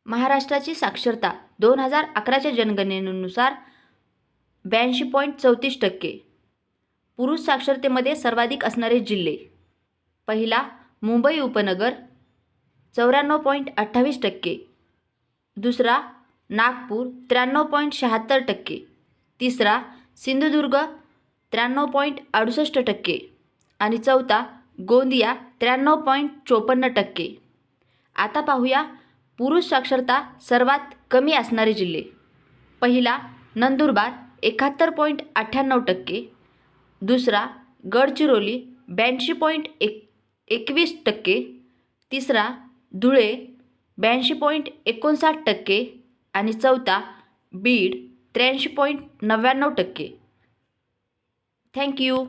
महाराष्ट्राची साक्षरता 2011च्या जनगणनेनुसार 82.34%. पुरुष साक्षरतेमध्ये सर्वाधिक असणारे जिल्हे: पहिला मुंबई उपनगर 94.28%, दुसरा नागपूर 93.76%, तिसरा सिंधुदुर्ग 93.68% आणि चौथा गोंदिया 93.54%. आता पाहूया पुरुष साक्षरता सर्वात कमी असणारे जिल्हे. पहिला नंदुरबार 71.98%, दुसरा गडचिरोली 82.21%, तिसरा धुळे 82.59% आणि चौथा बीड 83.99%. थँक्यू.